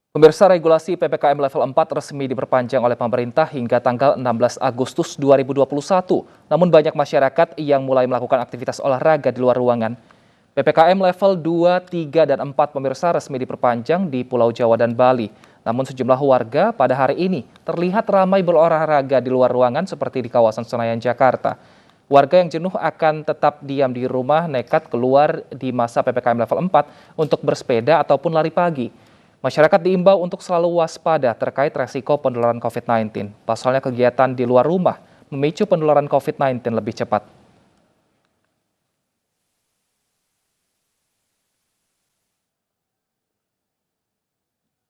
Pemirsa, regulasi PPKM level 4 resmi diperpanjang oleh pemerintah hingga tanggal 16 Agustus 2021. Namun banyak masyarakat yang mulai melakukan aktivitas olahraga di luar ruangan. PPKM level 2, 3, dan 4 pemirsa resmi diperpanjang di Pulau Jawa dan Bali. Namun sejumlah warga pada hari ini terlihat ramai berolahraga di luar ruangan seperti di kawasan Senayan, Jakarta. Warga yang jenuh akan tetap diam di rumah nekat keluar di masa PPKM level 4 untuk bersepeda ataupun lari pagi. Masyarakat diimbau untuk selalu waspada terkait resiko penularan COVID-19. Pasalnya kegiatan di luar rumah memicu penularan COVID-19 lebih cepat.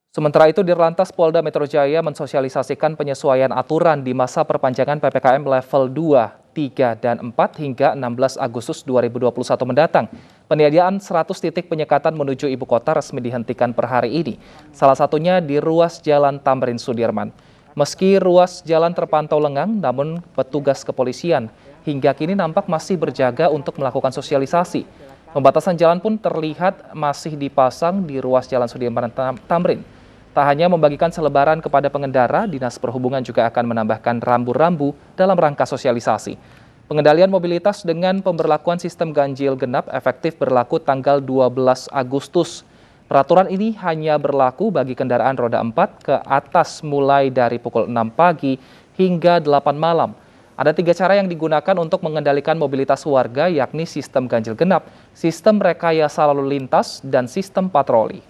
Sementara itu, Dirlantas Polda Metro Jaya mensosialisasikan penyesuaian aturan di masa perpanjangan PPKM level 2, 3, dan 4 hingga 16 Agustus 2021 mendatang. Penyediaan 100 titik penyekatan menuju ibu kota resmi dihentikan per hari ini. Salah satunya di ruas Jalan Tamrin Sudirman. Meski ruas jalan terpantau lengang, namun petugas kepolisian hingga kini nampak masih berjaga untuk melakukan sosialisasi. Pembatasan jalan pun terlihat masih dipasang di ruas Jalan Sudirman Tamrin. Tak hanya membagikan selebaran kepada pengendara, Dinas Perhubungan juga akan menambahkan rambu-rambu dalam rangka sosialisasi. Pengendalian mobilitas dengan pemberlakuan sistem ganjil genap efektif berlaku tanggal 12 Agustus. Peraturan ini hanya berlaku bagi kendaraan roda 4 ke atas mulai dari pukul 6 pagi hingga 8 malam. Ada 3 cara yang digunakan untuk mengendalikan mobilitas warga, yakni sistem ganjil genap, sistem rekayasa lalu lintas, dan sistem patroli.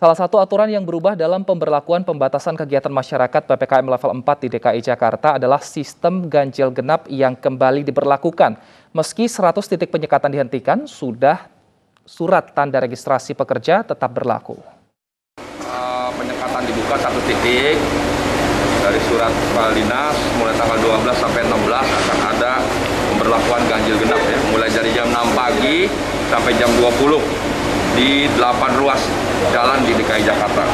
Salah satu aturan yang berubah dalam pemberlakuan pembatasan kegiatan masyarakat PPKM level 4 di DKI Jakarta adalah sistem ganjil genap yang kembali diberlakukan. Meski 100 titik penyekatan dihentikan, surat tanda registrasi pekerja tetap berlaku. Penyekatan dibuka 1 titik dari surat Kepala Dinas mulai tanggal 12 sampai 16 akan ada pemberlakuan ganjil genap ya, mulai dari jam 6 pagi sampai jam 20 di 8 ruas jalan di DKI Jakarta.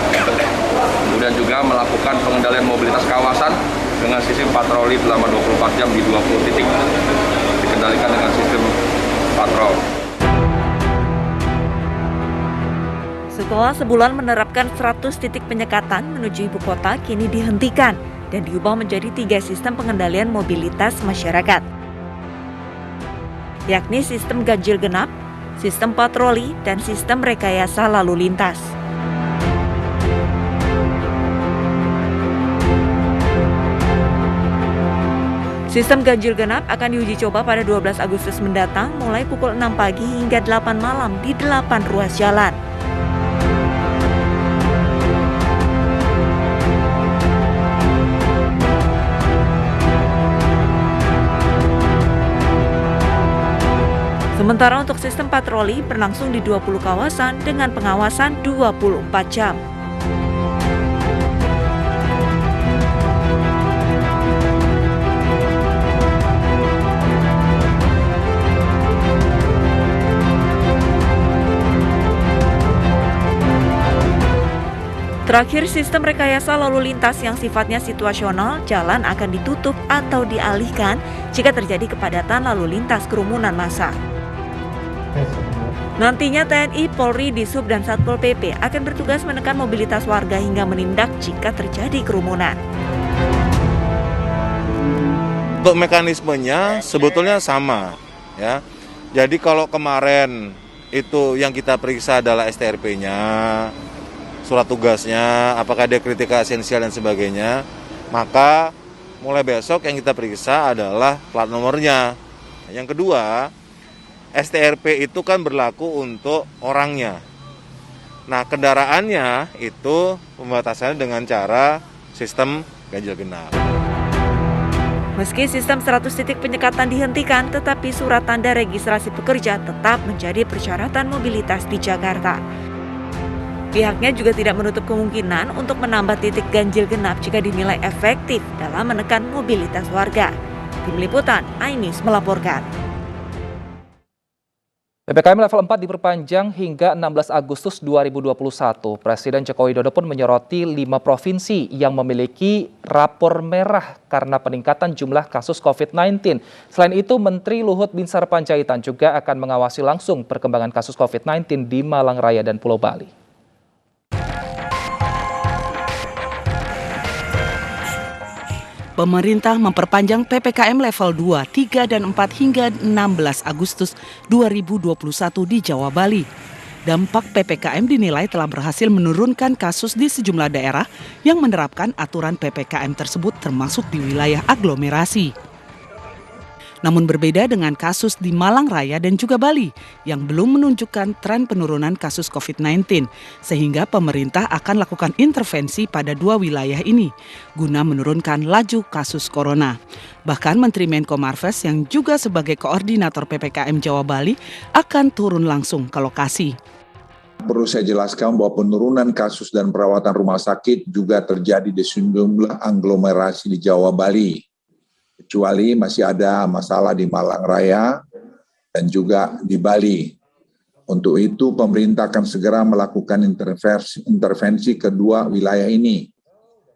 Kemudian juga melakukan pengendalian mobilitas kawasan dengan sistem patroli selama 24 jam di 20 titik. Dikendalikan dengan sistem patrol. Setelah sebulan menerapkan 100 titik penyekatan menuju ibu kota, kini dihentikan dan diubah menjadi 3 sistem pengendalian mobilitas masyarakat, yakni sistem ganjil genap, sistem patroli, dan sistem rekayasa lalu lintas. Sistem ganjil genap akan diuji coba pada 12 Agustus mendatang mulai pukul 6 pagi hingga 8 malam di 8 ruas jalan. Sementara untuk sistem patroli berlangsung di 20 kawasan dengan pengawasan 24 jam. Terakhir, sistem rekayasa lalu lintas yang sifatnya situasional, jalan akan ditutup atau dialihkan jika terjadi kepadatan lalu lintas kerumunan massa. Nantinya TNI, Polri, Dishub, dan Satpol PP akan bertugas menekan mobilitas warga hingga menindak jika terjadi kerumunan. Untuk mekanismenya sebetulnya sama, ya. Jadi kalau kemarin itu yang kita periksa adalah STRP-nya, surat tugasnya, apakah dia kritikal esensial dan sebagainya, maka mulai besok yang kita periksa adalah plat nomornya. Yang kedua, STRP itu kan berlaku untuk orangnya. Nah, kendaraannya itu pembatasannya dengan cara sistem ganjil genap. Meski sistem 100 titik penyekatan dihentikan, tetapi surat tanda registrasi pekerja tetap menjadi persyaratan mobilitas di Jakarta. Pihaknya juga tidak menutup kemungkinan untuk menambah titik ganjil genap jika dinilai efektif dalam menekan mobilitas warga. Tim Liputan, iNews melaporkan. PPKM level 4 diperpanjang hingga 16 Agustus 2021. Presiden Joko Widodo pun menyoroti 5 provinsi yang memiliki rapor merah karena peningkatan jumlah kasus COVID-19. Selain itu, Menteri Luhut Binsar Panjaitan juga akan mengawasi langsung perkembangan kasus COVID-19 di Malang Raya dan Pulau Bali. Pemerintah memperpanjang PPKM level 2, 3, dan 4 hingga 16 Agustus 2021 di Jawa Bali. Dampak PPKM dinilai telah berhasil menurunkan kasus di sejumlah daerah yang menerapkan aturan PPKM tersebut termasuk di wilayah aglomerasi. Namun berbeda dengan kasus di Malang Raya dan juga Bali yang belum menunjukkan tren penurunan kasus COVID-19, sehingga pemerintah akan lakukan intervensi pada 2 wilayah ini guna menurunkan laju kasus corona. Bahkan Menteri Menko Marves yang juga sebagai koordinator PPKM Jawa Bali akan turun langsung ke lokasi. Perlu saya jelaskan bahwa penurunan kasus dan perawatan rumah sakit juga terjadi di sejumlah aglomerasi di Jawa Bali. Kecuali masih ada masalah di Malang Raya dan juga di Bali. Untuk itu pemerintah akan segera melakukan intervensi kedua wilayah ini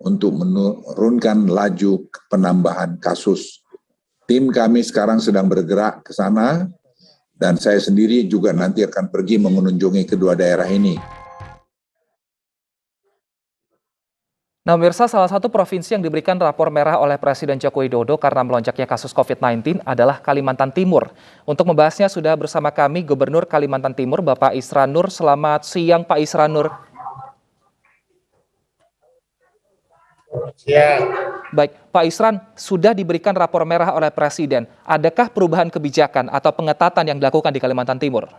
untuk menurunkan laju penambahan kasus. Tim kami sekarang sedang bergerak ke sana dan saya sendiri juga nanti akan pergi mengunjungi kedua daerah ini. Nah, pemirsa, salah satu provinsi yang diberikan rapor merah oleh Presiden Joko Widodo karena melonjaknya kasus COVID-19 adalah Kalimantan Timur. Untuk membahasnya sudah bersama kami Gubernur Kalimantan Timur, Bapak Isran Nur. Selamat siang, Pak Isran Nur. Siang. Baik, Pak Isran, sudah diberikan rapor merah oleh Presiden. Adakah perubahan kebijakan atau pengetatan yang dilakukan di Kalimantan Timur?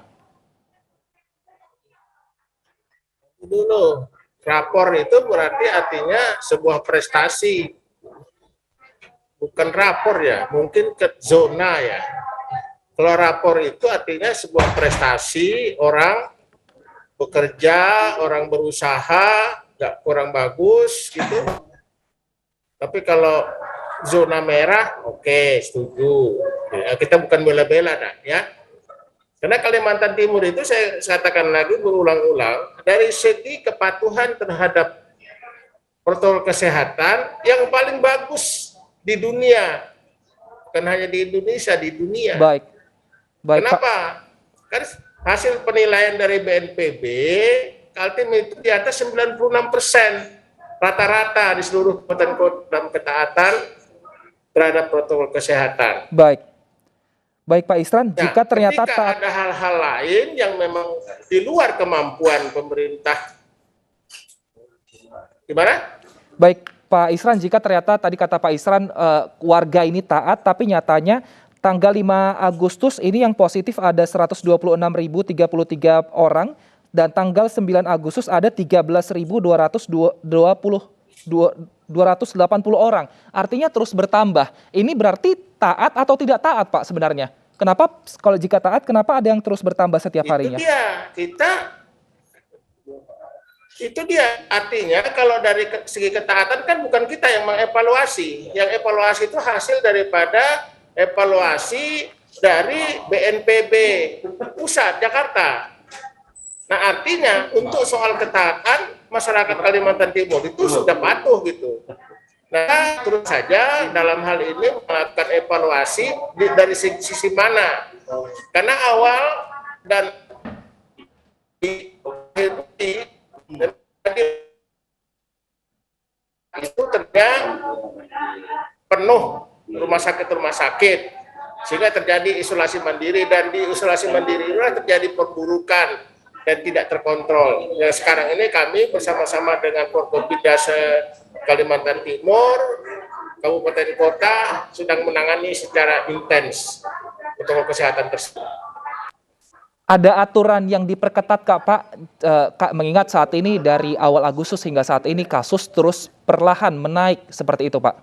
Dulu. Rapor itu berarti artinya sebuah prestasi, bukan rapor ya, mungkin ke zona ya. Kalau rapor itu artinya sebuah prestasi, orang bekerja, orang berusaha, nggak kurang bagus gitu. Tapi kalau zona merah, oke, setuju. Ya, kita bukan bela-bela dah ya. Karena Kalimantan Timur itu saya katakan lagi berulang-ulang, dari segi kepatuhan terhadap protokol kesehatan yang paling bagus di dunia. Bukan hanya di Indonesia, di dunia. Baik. Kenapa? Kan hasil penilaian dari BNPB, Kaltim itu di atas 96% rata-rata di seluruh kabupaten kota dalam ketaatan terhadap protokol kesehatan. Baik Pak Isran, Ya, jika ternyata ada hal-hal lain yang memang di luar kemampuan pemerintah. Gimana? Baik Pak Isran, jika ternyata tadi kata Pak Isran warga ini taat, tapi nyatanya tanggal 5 Agustus ini yang positif ada 126.033 orang dan tanggal 9 Agustus ada 13.280 orang. Artinya terus bertambah. Ini berarti taat atau tidak taat, Pak, sebenarnya? Kenapa kalau jika taat, kenapa ada yang terus bertambah setiap harinya? Itu dia. Artinya kalau dari segi ketaatan kan bukan kita yang mengevaluasi. Yang evaluasi itu hasil daripada evaluasi dari BNPB pusat Jakarta. Nah, artinya untuk soal ketaatan masyarakat Kalimantan Timur itu sudah patuh gitu. Nah, terus saja dalam hal ini melakukan evaluasi dari sisi mana. Karena awal dan itu ternyata penuh rumah sakit sehingga terjadi isolasi mandiri, dan di isolasi mandiri itulah terjadi perburukan dan tidak terkontrol. Yang sekarang ini kami bersama-sama dengan Forkopimda Kalimantan Timur, kabupaten kota sedang menangani secara intens protokol kesehatan tersebut. Ada aturan yang diperketat Pak, mengingat saat ini dari awal Agustus hingga saat ini kasus terus perlahan menaik seperti itu, Pak?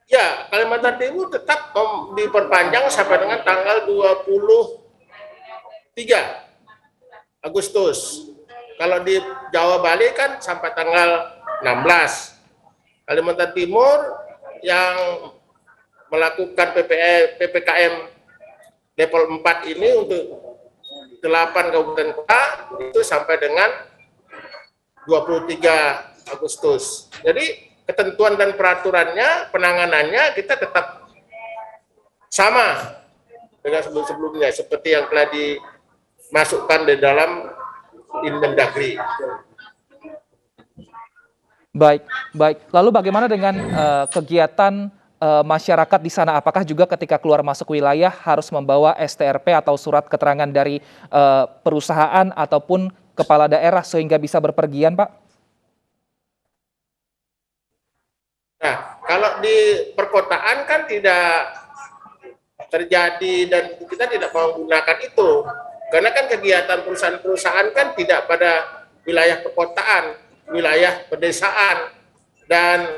Ya, Kalimantan Timur tetap diperpanjang sampai dengan tanggal 23 Agustus. Kalau di Jawa Bali kan sampai tanggal 16. Kalimantan Timur yang melakukan PPKM level 4 ini untuk 8 kabupaten kota itu sampai dengan 23 Agustus. Jadi ketentuan dan peraturannya, penanganannya kita tetap sama dengan sebelum-sebelumnya seperti yang telah dimasukkan di dalam Inmendagri. Baik, baik. Lalu bagaimana dengan kegiatan masyarakat di sana? Apakah juga ketika keluar masuk wilayah harus membawa STRP atau surat keterangan dari perusahaan ataupun kepala daerah sehingga bisa berpergian, Pak? Nah, kalau di perkotaan kan tidak terjadi dan kita tidak menggunakan itu. Karena kan kegiatan perusahaan-perusahaan kan tidak pada wilayah perkotaan, wilayah pedesaan, dan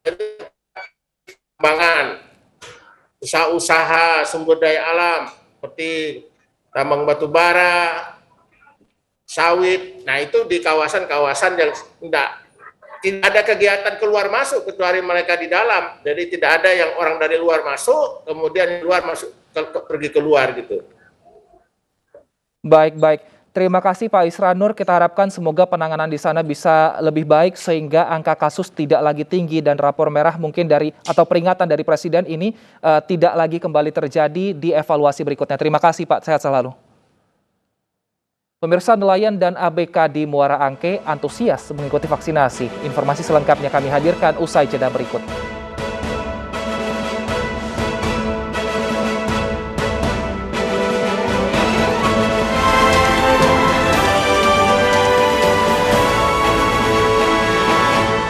pengembangan usaha-usaha sumber daya alam seperti tambang batu bara, sawit. Nah, itu di kawasan-kawasan yang tidak ada kegiatan keluar masuk kecuali mereka di dalam. Jadi tidak ada yang orang dari luar masuk, kemudian luar masuk pergi keluar gitu. Baik, baik. Terima kasih Pak Isranur. Kita harapkan semoga penanganan di sana bisa lebih baik sehingga angka kasus tidak lagi tinggi dan rapor merah mungkin atau peringatan dari Presiden ini tidak lagi kembali terjadi di evaluasi berikutnya. Terima kasih Pak, sehat selalu. Pemirsa, nelayan dan ABK di Muara Angke antusias mengikuti vaksinasi. Informasi selengkapnya kami hadirkan usai jeda berikut.